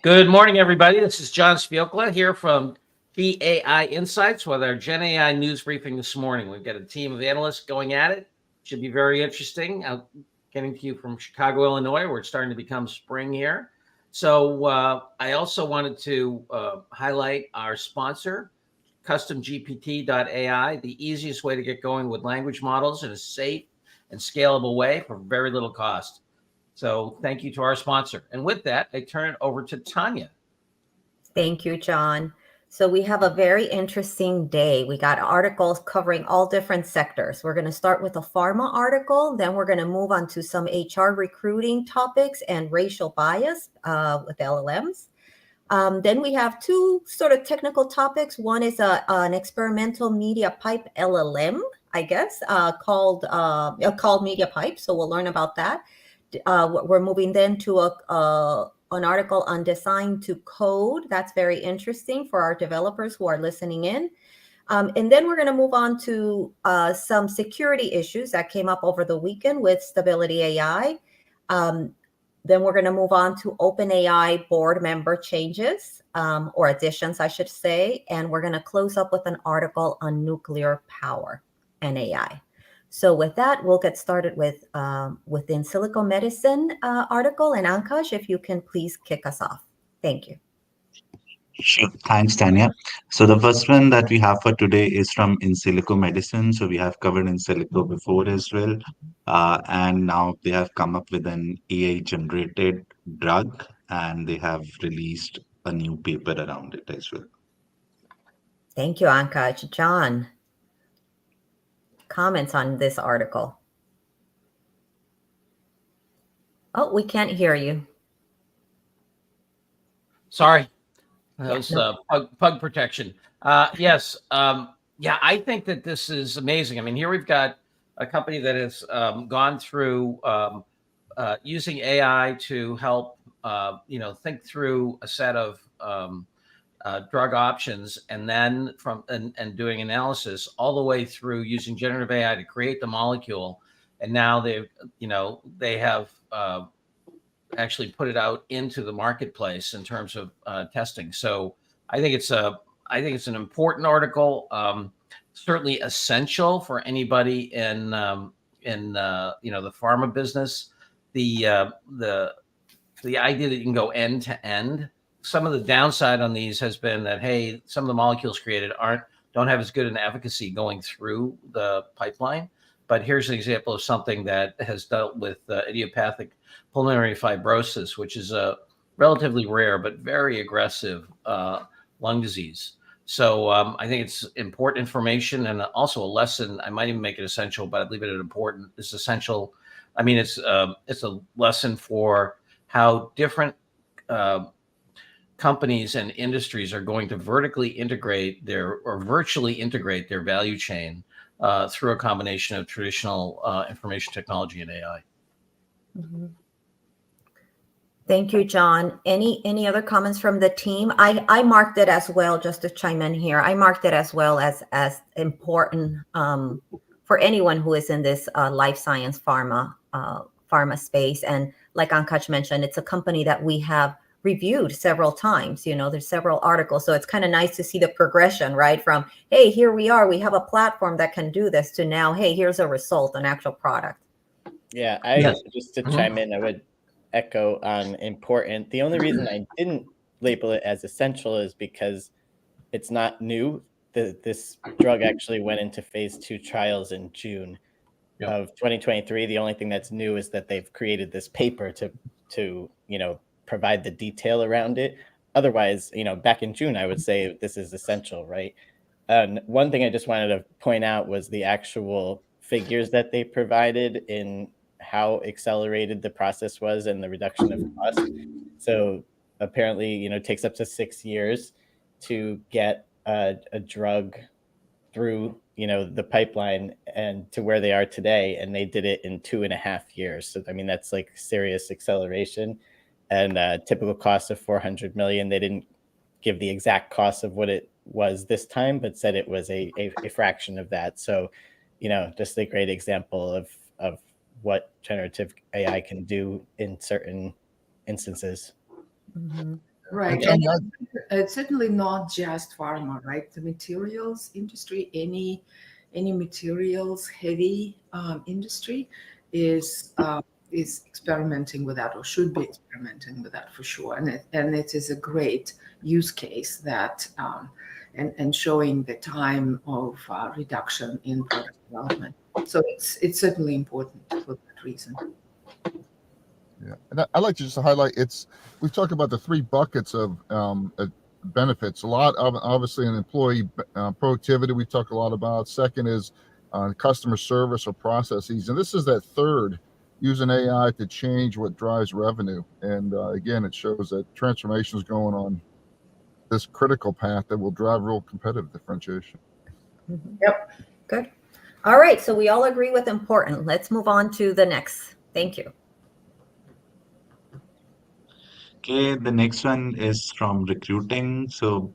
Good morning, everybody. This is John Spiokla here from GAI Insights with our Gen AI news briefing this morning. We've got a team of analysts going at it. Should be very interesting. I'm getting to you from Chicago, Illinois, where it's starting to become spring here. So I also wanted to highlight our sponsor, CustomGPT.ai, the easiest way to get going with language models in a safe and scalable way for very little cost. So thank you to our sponsor. And with that, I turn it over to Tanya. Thank you, John. So we have a very interesting day. We got articles covering all different sectors. We're going to start with a pharma article. Then we're going to move on to some HR recruiting topics and racial bias with LLMs. Then we have two sort of technical topics. One is an experimental MediaPipe LLM, I guess, called MediaPipe. So we'll learn about that. We're moving then to an article on design to code. That's very interesting for our developers who are listening in. And then we're going to move on to some security issues that came up over the weekend with Stability AI. Then we're going to move on to OpenAI board member changes or additions, I should say. And we're going to close up with an article on nuclear power and AI. So with that, we'll get started with the Insilico Medicine article. And Ankash, if you can please kick us off. Thank you. Sure. Thanks, Tanya. So the first one that we have for today is from Insilico Medicine. So we have covered Insilico before as well. And now they have come up with an AI-generated drug, and they have released a new paper around it as well. Thank you, Ankash. John, comments on this article? Oh, we can't hear you. Sorry. That was pug protection. Yes. I think that this is amazing. I mean, here we've got a company that has gone through using AI to help, think through a set of drug options, and then and doing analysis all the way through using generative AI to create the molecule. And now they have actually put it out into the marketplace in terms of testing. So I think it's an important article, certainly essential for anybody in the pharma business. The idea that you can go end to end. Some of the downside on these has been that, hey, some of the molecules created don't have as good an efficacy going through the pipeline. But here's an example of something that has dealt with idiopathic pulmonary fibrosis, which is a relatively rare but very aggressive lung disease. So I think it's important information, and also a lesson. I might even make it essential, but I'd leave it at important. It's essential. I mean, it's a lesson for how different companies and industries are going to vertically integrate virtually integrate their value chain through a combination of traditional information technology and AI. Mm-hmm. Thank you, John. Any other comments from the team? I marked it as well, just to chime in here. I marked it as well as important for anyone who is in this life science pharma space. And like Ankash mentioned, it's a company that we have reviewed several times. There's several articles. So it's kind of nice to see the progression, right? From, hey, here we are. We have a platform that can do this, to now, hey, here's a result, an actual product. Yeah, just to chime in, I would echo on important. The only reason I didn't label it as essential is because it's not new. This drug actually went into phase 2 trials in June of 2023. The only thing that's new is that they've created this paper to provide the detail around it. Otherwise, back in June, I would say this is essential, right? And one thing I just wanted to point out was the actual figures that they provided in how accelerated the process was and the reduction of cost. So apparently, it takes up to 6 years to get a drug through, the pipeline and to where they are today. And they did it in 2.5 years. So, I mean, that's like serious acceleration. And typical cost of $400 million. They didn't give the exact cost of what it was this time, but said it was a fraction of that. So, just a great example of what generative AI can do in certain instances. Mm-hmm. Right. And And it's certainly not just pharma, right? The materials industry, any materials heavy industry is experimenting with that, or should be experimenting with that for sure. And it is a great use case that and showing the time of reduction in product development. So it's certainly important for that reason. Yeah, and I'd like to just highlight we've talked about the three buckets of benefits. A lot of obviously in employee productivity we've talked a lot about. Second is customer service or processes, and this is that third, using AI to change what drives revenue. And again, it shows that transformation is going on this critical path that will drive real competitive differentiation. Yep. Good. All right. So we all agree with important. Let's move on to the next. Thank you. Okay, the next one is from recruiting. So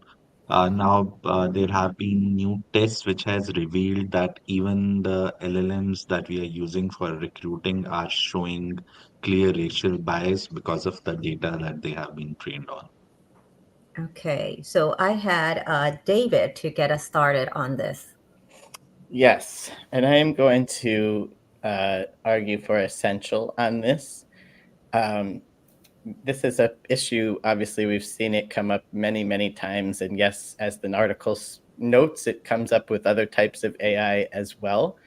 now there have been new tests which has revealed that even the LLMs that we are using for recruiting are showing clear racial bias because of the data that they have been trained on. Okay. So I had David to get us started on this. Yes, and I am going to argue for essential on this. This is an issue, obviously, we've seen it come up many, many times. And yes, as the article notes, it comes up with other types of AI as well.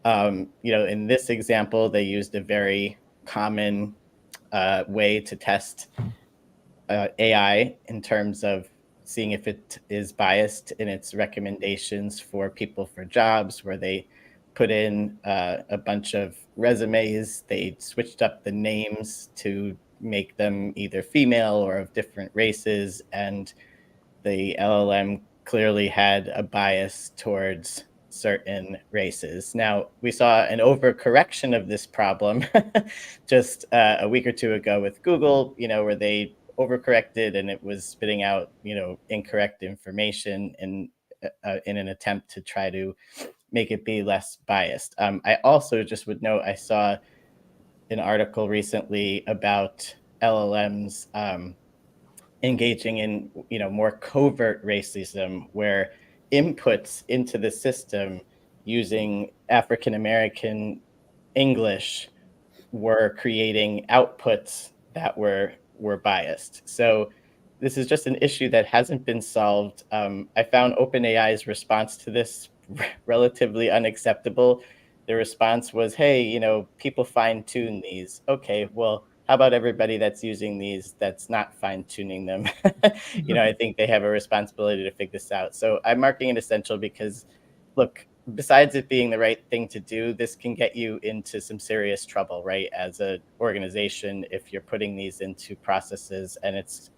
In this example, they used a very common way to test AI in terms of seeing if it is biased in its recommendations for people for jobs, where they put in a bunch of resumes. They switched up the names to make them either female or of different races. And the LLM clearly had a bias towards certain races. Now, we saw an overcorrection of this problem just a week or two ago with Google, where they overcorrected and it was spitting out, incorrect information in an attempt to try to make it be less biased. I also just would note, I saw an article recently about LLMs engaging in more covert racism, where inputs into the system using African American English were creating outputs that were biased. So this is just an issue that hasn't been solved. I found OpenAI's response to this relatively unacceptable. The response was, hey, people fine tune these. Okay, well, how about everybody that's using these that's not fine tuning them? I think they have a responsibility to figure this out. So I'm marking it essential because, look, besides it being the right thing to do, this can get you into some serious trouble, right? As an organization, if you're putting these into processes and it's,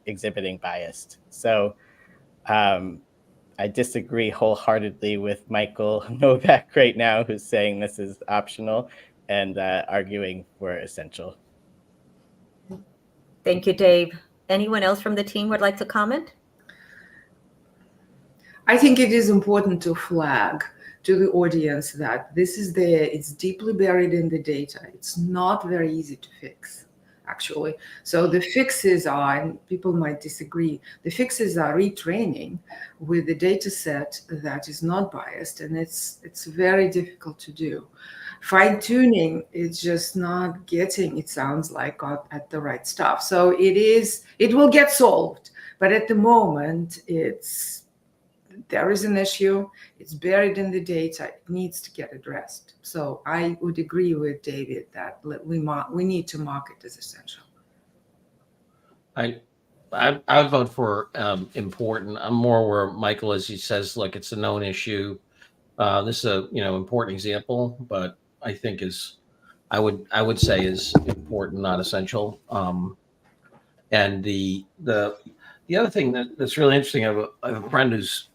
exhibiting bias. So I disagree wholeheartedly with Michael Novak right now, who's saying this is optional and arguing for essential. Thank you, Dave. Anyone else from the team would like to comment? I think it is important to flag to the audience that this is there, it's deeply buried in the data. It's not very easy to fix, actually. So the fixes are, and people might disagree, the fixes are retraining with a data set that is not biased, and it's very difficult to do. Fine tuning is just not getting, it sounds like, at the right stuff. So it will get solved, but at the moment there is an issue. It's buried in the data. It needs to get addressed. So I would agree with David that we need to mark it as essential. I would vote for important. I'm more where Michael is. He says, look, it's a known issue. This is a important example, but I think I would say is important, not essential. And the other thing that's really interesting, I have a friend who's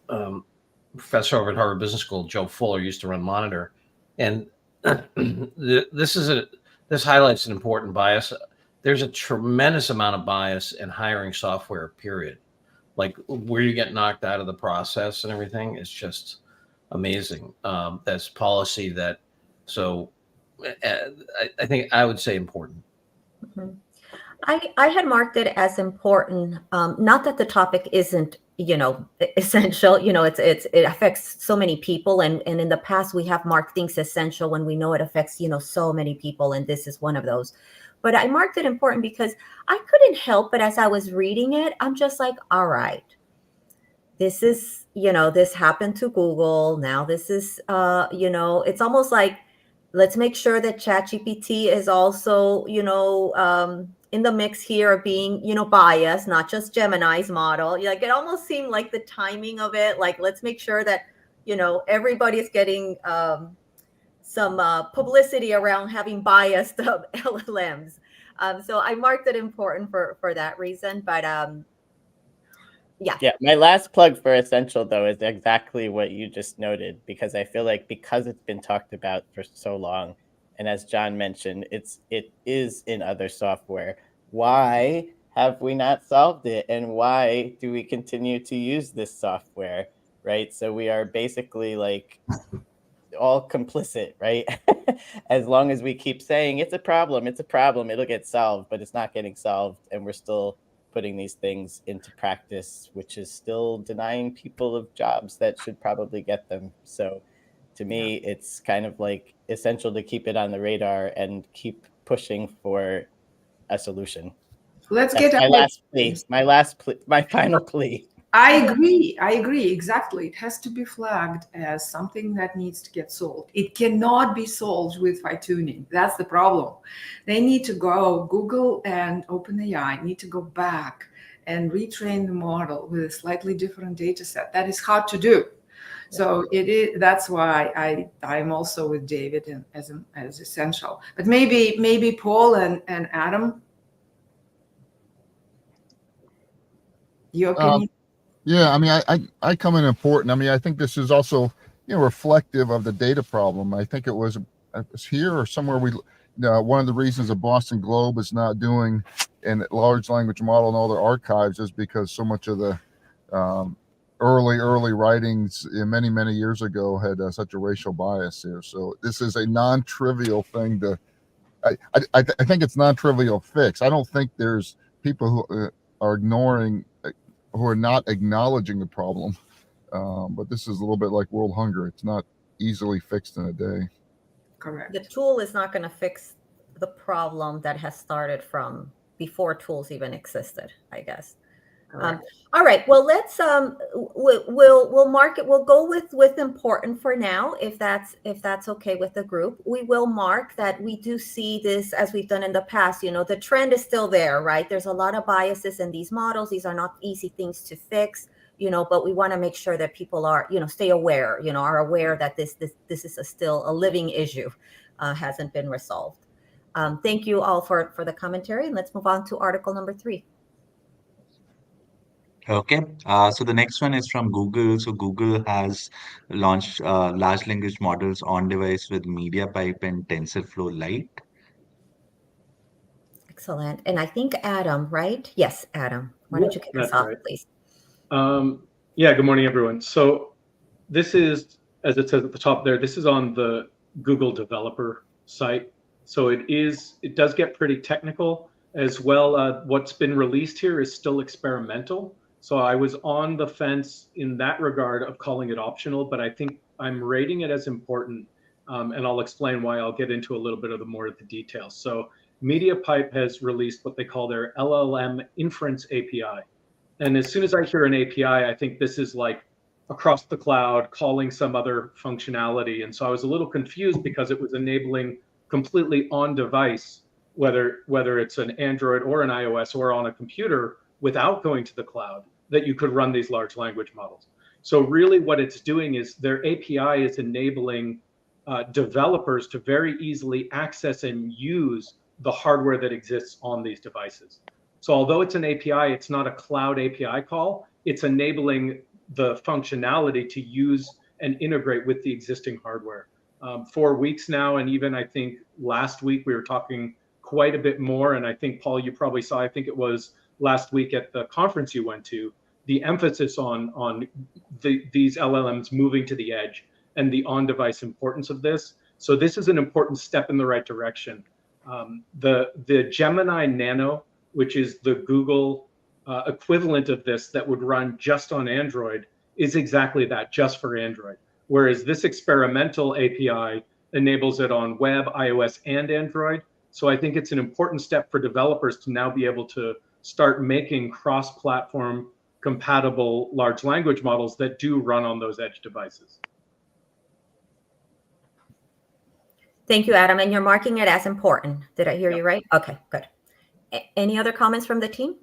professor over at Harvard Business School, Joe Fuller, used to run Monitor, and this highlights an important bias. There's a tremendous amount of bias in hiring software, period. Like where you get knocked out of the process and everything is just amazing. That's policy I think I would say important. Mm-hmm. I had marked it as important. Not that the topic isn't, essential. It affects so many people, and in the past we have marked things essential when we know it affects, so many people, and this is one of those. But I marked it important because I couldn't help but as I was reading it, I'm just like, all right, this is, this happened to Google. Now this is, it's almost like, let's make sure that ChatGPT is also, in the mix here of being, biased, not just Gemini's model. Like, it almost seemed like the timing of it, like, let's make sure that, everybody's getting some publicity around having biased LLMs. So I marked it important for that reason. But yeah, my last plug for essential though is exactly what you just noted, because I feel like because it's been talked about for so long, and as John mentioned, it is in other software. Why have we not solved it, and why do we continue to use this software, right? So we are basically like all complicit, right? As long as we keep saying it's a problem, it'll get solved, but it's not getting solved, and we're still putting these things into practice, which is still denying people of jobs that should probably get them. So to me, it's kind of like essential to keep it on the radar and keep pushing for a solution. Let's That's get my final plea. I agree exactly. It has to be flagged as something that needs to get solved. It cannot be solved with fine tuning. That's the problem. They need to go, Google and OpenAI need to go back and retrain the model with a slightly different data set. That is hard to do. So it is. That's why I'm also with David and as essential. But maybe Paul and Adam, your opinion. Yeah, I mean, I come in important. I mean, I think this is also, reflective of the data problem. I think it was here or somewhere one of the reasons the Boston Globe is not doing a large language model in all their archives is because so much of the early writings many years ago had such a racial bias here. So this is a non-trivial thing I think it's non-trivial fix. I don't think there's people who are ignoring, who are not acknowledging the problem. But this is a little bit like world hunger. It's not easily fixed in a day. Correct. The tool is not going to fix the problem that has started from before tools even existed, I guess. All right. Well, let's we'll mark it. We'll go with important for now, if that's okay with the group. We will mark that we do see this as we've done in the past. The trend is still there, right? There's a lot of biases in these models. These are not easy things to fix, but we want to make sure that people are, stay aware, are aware that this is still a living issue, hasn't been resolved. Thank you all for the commentary, and let's move on to article number 3. Okay, so the next one is from Google. So Google has launched large language models on device with MediaPipe and TensorFlow Lite. Excellent. And I think Adam, right? Yes, Adam. Why don't you kick us off, please? Yeah, good morning, everyone. So this is, as it says at the top there, this is on the Google developer site. So it does get pretty technical as well. What's been released here is still experimental. So I was on the fence in that regard of calling it optional, but I think I'm rating it as important. And I'll explain why. I'll get into a little bit of more of the details. So MediaPipe has released what they call their LLM inference API. And as soon as I hear an API, I think this is like across the cloud calling some other functionality. And so I was a little confused because it was enabling completely on device, whether it's an Android or an iOS or on a computer, without going to the cloud, that you could run these large language models. So really what it's doing is their API is enabling developers to very easily access and use the hardware that exists on these devices. So although it's an API, it's not a cloud API call. It's enabling the functionality to use and integrate with the existing hardware. 4 weeks now, and even I think last week we were talking quite a bit more. And I think, Paul, you probably saw, I think it was last week at the conference you went to, the emphasis on these LLMs moving to the edge and the on-device importance of this. So this is an important step in the right direction. The Gemini Nano which is the Google equivalent of this that would run just on Android, is exactly that, just for Android. Whereas this experimental API enables it on web, iOS, and Android. So I think it's an important step for developers to now be able to start making cross-platform compatible large language models that do run on those edge devices. Thank you, Adam. And you're marking it as important. Did I hear you right? Okay, good. Any other comments from the team?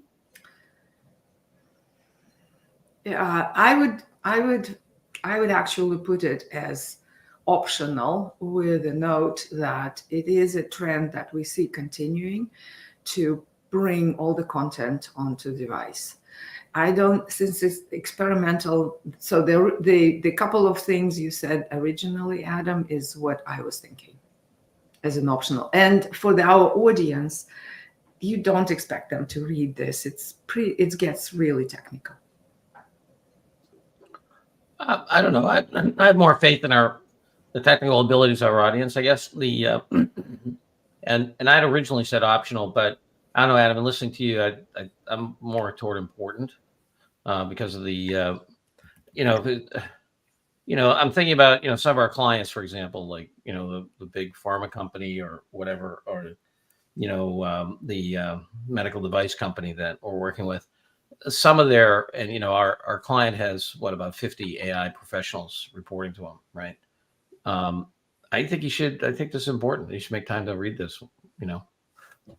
I would actually put it as optional, with a note that it is a trend that we see continuing to bring all the content onto the device. Since it's experimental, so the couple of things you said originally, Adam, is what I was thinking as an optional. And for our audience, you don't expect them to read this. It gets really technical. I don't know. I have more faith in the technical abilities of our audience, I guess. And I'd originally said optional, but I don't know, Adam. And listening to you, I'm more toward important because of the I'm thinking about some of our clients, for example, like the big pharma company or whatever, or the medical device company that we're working with. Some of their, and our client has about 50 AI professionals reporting to him, right? I think this is important. You should make time to read this,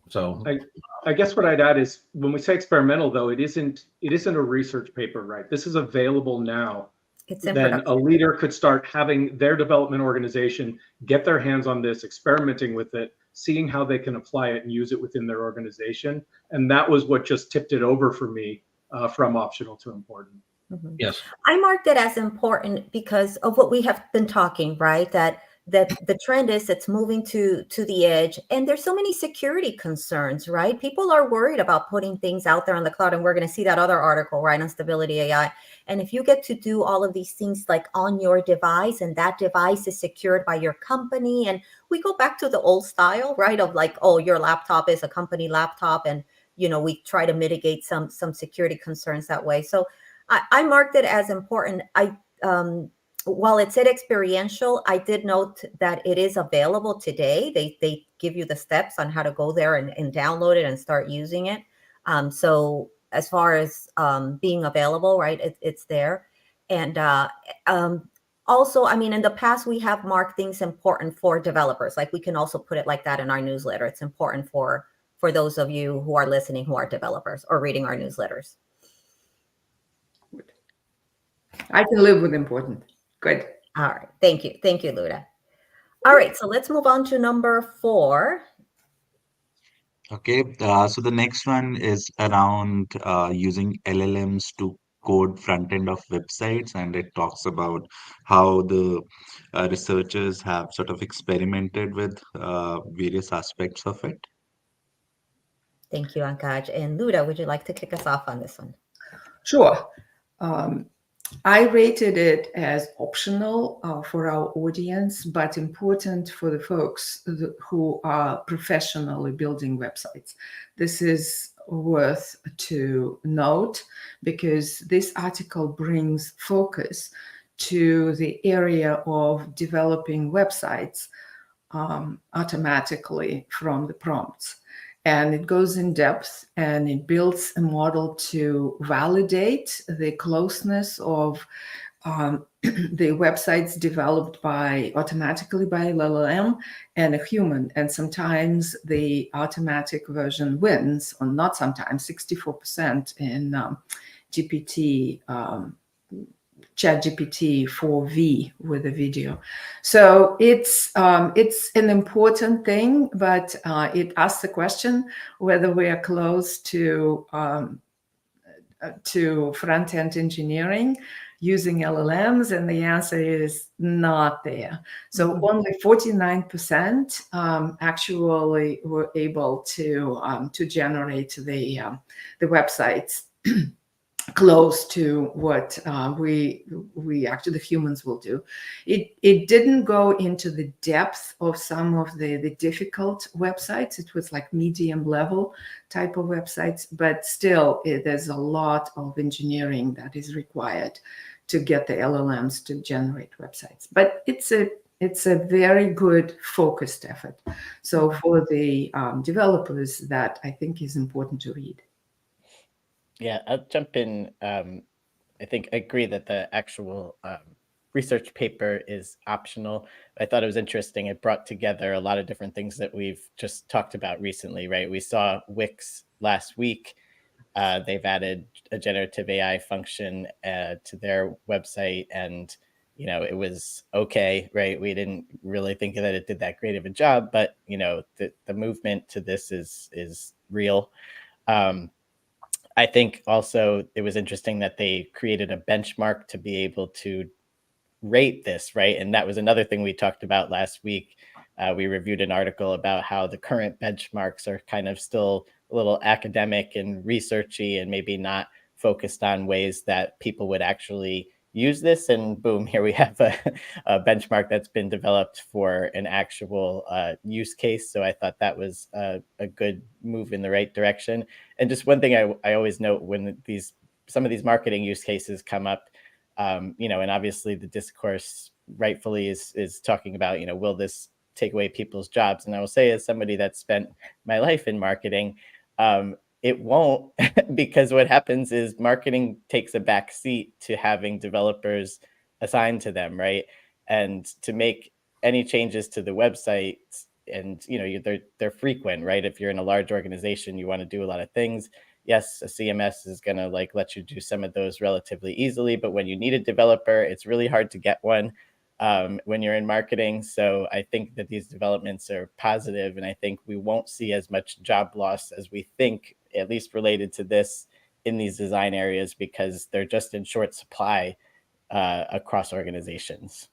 So I guess what I'd add is, when we say experimental, though, it isn't a research paper, right? This is available now. Then a leader could start having their development organization get their hands on this, experimenting with it, seeing how they can apply it and use it within their organization. And that was what just tipped it over for me from optional to important. Mm-hmm. Yes. I marked it as important because of what we have been talking, right? That the trend is it's moving to the edge, and there's so many security concerns, right? People are worried about putting things out there on the cloud, and we're going to see that other article, right, on stability AI. And if you get to do all of these things like on your device, and that device is secured by your company, and we go back to the old style, right, of like, oh, your laptop is a company laptop, and we try to mitigate some security concerns that way. So I marked it as important. While it said experiential, I did note that it is available today. They give you the steps on how to go there and download it and start using it. So as far as being available, right, it's there. And also, I mean, in the past, we have marked things important for developers. Like we can also put it like that in our newsletter. It's important for those of you who are listening, who are developers or reading our newsletters. I can live with important. Good. All right. Thank you. Thank you, Luda. All right. So let's move on to number 4. Okay. So the next one is around using LLMs to code front end of websites, and it talks about how the researchers have sort of experimented with various aspects of it. Thank you, Ankaj. And Luda, would you like to kick us off on this one? Sure. I rated it as optional for our audience, but important for the folks who are professionally building websites. This is worth to note because this article brings focus to the area of developing websites automatically from the prompts. And it goes in depth and it builds a model to validate the closeness of the websites developed automatically by LLM and a human. And sometimes the automatic version wins, or not sometimes, 64% in GPT, ChatGPT 4V with a video. So it's an important thing, but it asks the question whether we are close to front-end engineering using LLMs, and the answer is not there. So only 49% actually were able to generate the websites. close to what we actually the humans will do. It didn't go into the depth of some of the difficult websites. It was like medium level type of websites, but still there's a lot of engineering that is required to get the LLMs to generate websites. But it's a very good focused effort. So for the developers, that I think is important to read. Yeah, I'll jump in. I think I agree that the actual research paper is optional. I thought it was interesting. It brought together a lot of different things that we've just talked about recently, right? We saw Wix last week. They've added a generative AI function to their website, and it was okay, right? We didn't really think that it did that great of a job, but the movement to this is real. I think also it was interesting that they created a benchmark to be able to rate this, right? And that was another thing we talked about last week. We reviewed an article about how the current benchmarks are kind of still a little academic and researchy and maybe not focused on ways that people would actually use this. And boom, here we have a benchmark that's been developed for an actual use case. So I thought that was a good move in the right direction. And just one thing I always note when some of these marketing use cases come up, and obviously the discourse rightfully is talking about, will this take away people's jobs? And I will say, as somebody that spent my life in marketing, it won't, because what happens is marketing takes a back seat to having developers assigned to them, right? And to make any changes to the website, and they're frequent, right? If you're in a large organization, you want to do a lot of things. Yes, a CMS is going to let you do some of those relatively easily, but when you need a developer, it's really hard to get one when you're in marketing. So I think that these developments are positive, and I think we won't see as much job loss as we think, at least related to this, in these design areas, because they're just in short supply across organizations.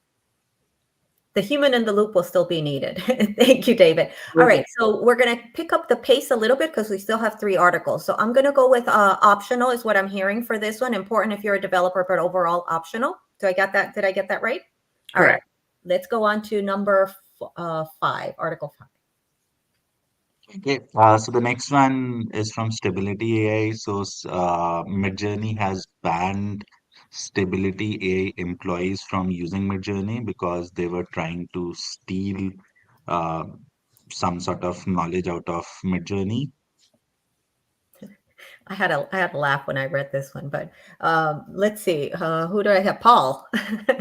The human in the loop will still be needed. Thank you, David. All right, so we're going to pick up the pace a little bit because we still have 3 articles. So I'm going to go with optional is what I'm hearing for this one. Important if you're a developer, but overall optional. Did I get that right? All right, let's go on to number 5, article 5. Okay, so the next one is from Stability AI. So, MidJourney has banned Stability AI employees from using MidJourney because they were trying to steal uh, some sort of knowledge out of MidJourney. I had a laugh when I read this one, but let's see. Who do I have? Paul,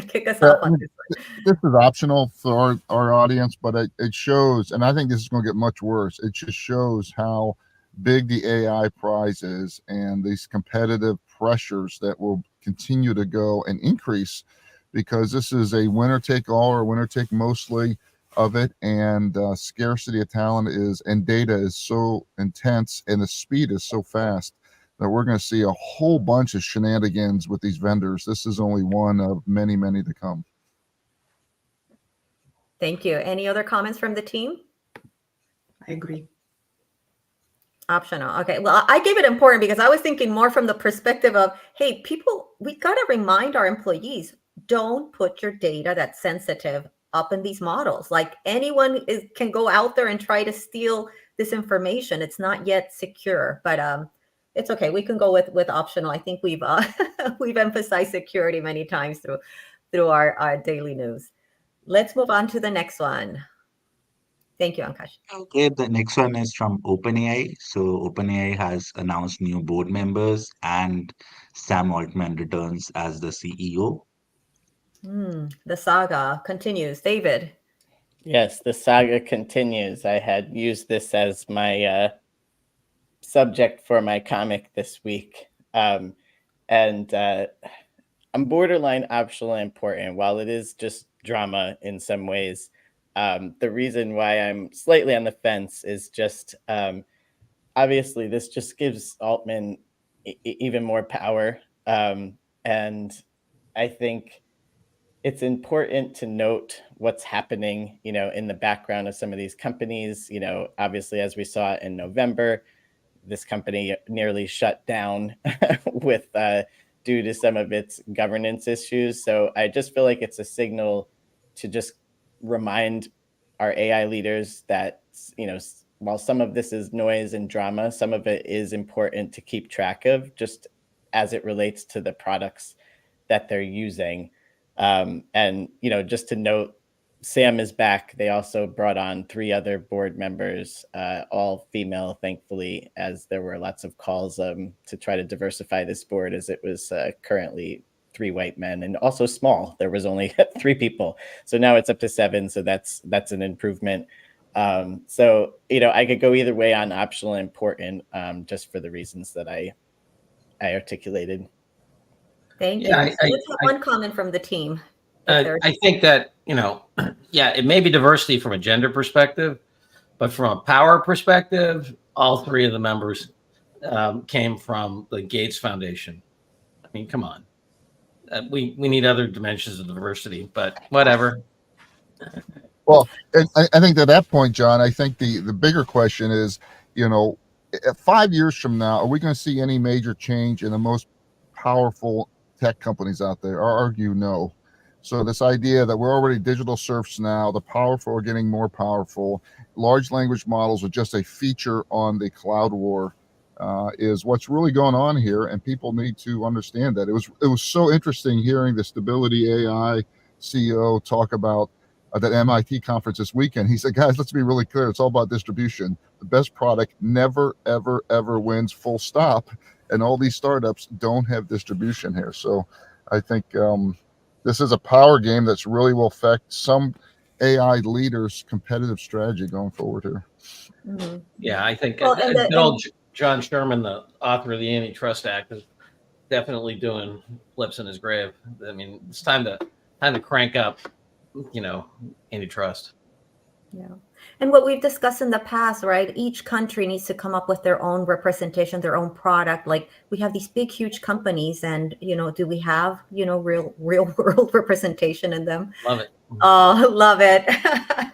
kick us off on this one. This is optional for our audience, but it shows, and I think this is going to get much worse. It just shows how big the AI prize is and these competitive pressures that will continue to go and increase, because this is a winner take all or winner take mostly of it, and scarcity of talent and data is so intense, and the speed is so fast that we're going to see a whole bunch of shenanigans with these vendors. This is only one of many, many to come. Thank you. Any other comments from the team? I agree. Optional. Okay. Well, I gave it important because I was thinking more from the perspective of, hey, people, we got to remind our employees, don't put your data that's sensitive up in these models. Like anyone can go out there and try to steal this information. It's not yet secure, but it's okay. We can go with optional. I think we've we've emphasized security many times through our daily news. Let's move on to the next one. Thank you, Ankash. Okay, the next one is from OpenAI. So OpenAI has announced new board members, and Sam Altman returns as the CEO. The saga continues. David. Yes, the saga continues. I had used this as my subject for my comic this week. And I'm borderline optional important. While it is just drama in some ways, the reason why I'm slightly on the fence is just obviously this just gives Altman even more power. And I think it's important to note what's happening, in the background of some of these companies. Obviously, as we saw in November, this company nearly shut down with due to some of its governance issues. So I just feel like it's a signal to just remind our AI leaders that, while some of this is noise and drama, some of it is important to keep track of, just as it relates to the products that they're using. And, just to note, Sam is back. They also brought on 3 other board members, all female, thankfully, as there were lots of calls to try to diversify this board, as it was currently 3 white men and also small. There was only 3 people. So now it's up to 7. So that's an improvement. So, I could go either way on optional and important, just for the reasons that I articulated. Thank you. Let's have one comment from the team. I think that, it may be diversity from a gender perspective, but from a power perspective, all 3 of the members came from the Gates Foundation. I mean, come on. We need other dimensions of diversity, but whatever. Well, I think at that point, John, I think the bigger question is, 5 years from now, are we going to see any major change in the most powerful tech companies out there? I'll argue no. So this idea that we're already digital serfs now, the powerful are getting more powerful, large language models are just a feature on the cloud war, is what's really going on here, and people need to understand that. It was so interesting hearing the Stability AI CEO talk about that MIT conference this weekend. He said, guys, let's be really clear. It's all about distribution. The best product never, ever, ever wins, full stop. And all these startups don't have distribution here. So I think this is a power game that's really will affect some AI leaders' competitive strategy going forward here. Mm-hmm. Yeah, I think Well, John Sherman, the author of the Antitrust Act, is definitely doing flips in his grave. I mean, it's time to crank up, antitrust. Yeah. And what we've discussed in the past, right? Each country needs to come up with their own representation, their own product. Like we have these big, huge companies, and do we have real world representation in them? Love it. Oh, love it,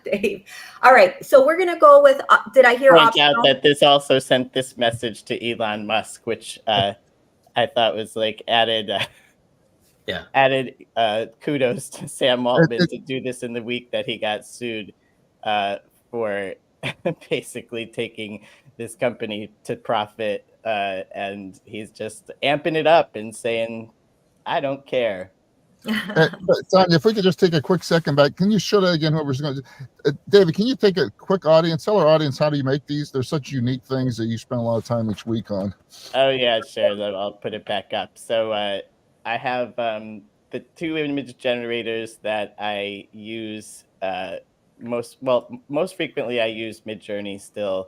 Dave. All right, so we're gonna go with. Did I hear? Point out that this also sent this message to Elon Musk, which I thought was like added kudos to Sam Altman to do this in the week that he got sued for basically taking this company to profit, and he's just amping it up and saying, I don't care. Tanya, if we could just take a quick second back, can you show that again? Whoever's going to, David, can you take a quick audience? Tell our audience, how do you make these? They're such unique things that you spend a lot of time each week on. Oh yeah, sure. I'll put it back up. So I have the 2 image generators that I use most frequently. I use MidJourney still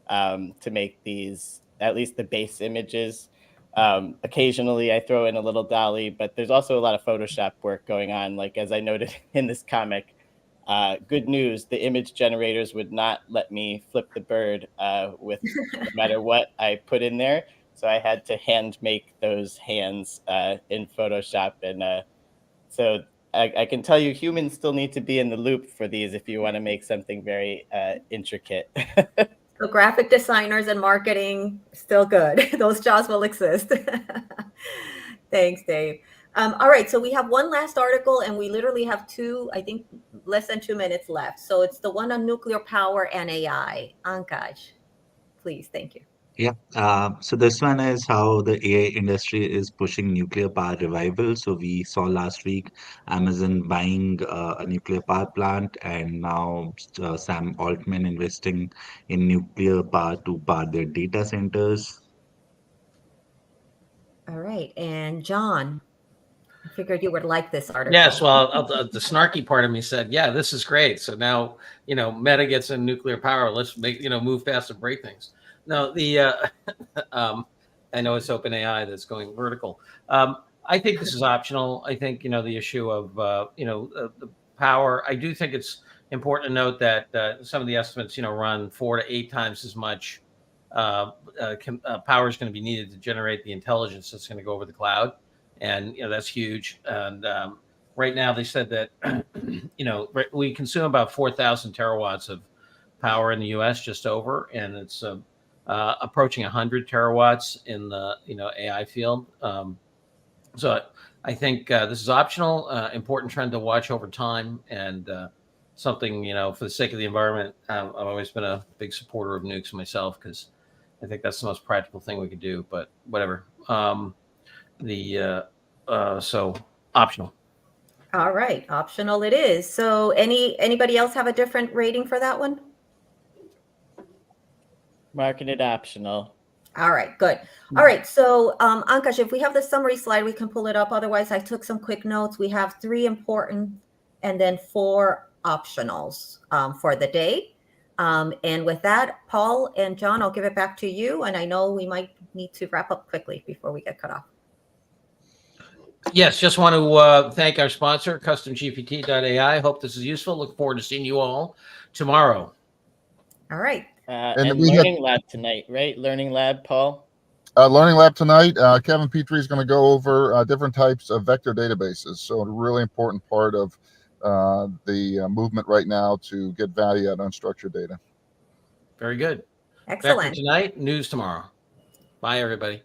to make these, at least the base images. Occasionally I throw in a little dolly, but there's also a lot of Photoshop work going on. Like, as I noted in this comic, good news, the image generators would not let me flip the bird with no matter what I put in there. So I had to hand make those hands in Photoshop. And so I can tell you, humans still need to be in the loop for these if you want to make something very intricate. So graphic designers and marketing, still good. Those jobs will exist. Thanks, Dave. All right, so we have one last article, and we literally have less than 2 minutes left. So it's the one on nuclear power and AI. Ankaj, please, thank you. Yeah, so this one is how the AI industry is pushing nuclear power revival. So we saw last week Amazon buying a nuclear power plant, and now Sam Altman investing in nuclear power to power their data centers. All right, and John, I figured you would like this article. Yes, well, the snarky part of me said, yeah, this is great. So now, Meta gets in nuclear power. Let's move fast and break things. No, I know it's OpenAI that's going vertical. I think this is optional. I think, the issue of, the power, I do think it's important to note that some of the estimates, run 4 to 8 times as much power is going to be needed to generate the intelligence that's going to go over the cloud. And, that's huge. And right now they said that, we consume about 4,000 terawatts of power in the US, just over, and it's approaching 100 terawatts in the AI field. So I think this is optional, important trend to watch over time, and something, for the sake of the environment. I've always been a big supporter of nukes myself, because I think that's the most practical thing we could do. But whatever. So optional. All right, optional it is. So anybody else have a different rating for that one? Marking it optional. All right, good. All right, so Ankash, if we have the summary slide, we can pull it up. Otherwise, I took some quick notes. We have 3 important and then 4 optionals for the day. And with that, Paul and John, I'll give it back to you. And I know we might need to wrap up quickly before we get cut off. Yes, just want to thank our sponsor, CustomGPT.ai. Hope this is useful. Look forward to seeing you all tomorrow. All right. And Learning Lab tonight, right? Learning Lab, Paul? Learning Lab tonight. Kevin Petrie is going to go over different types of vector databases. So a really important part of the movement right now to get value out of unstructured data. Very good. Excellent. Vector tonight, news tomorrow. Bye, everybody.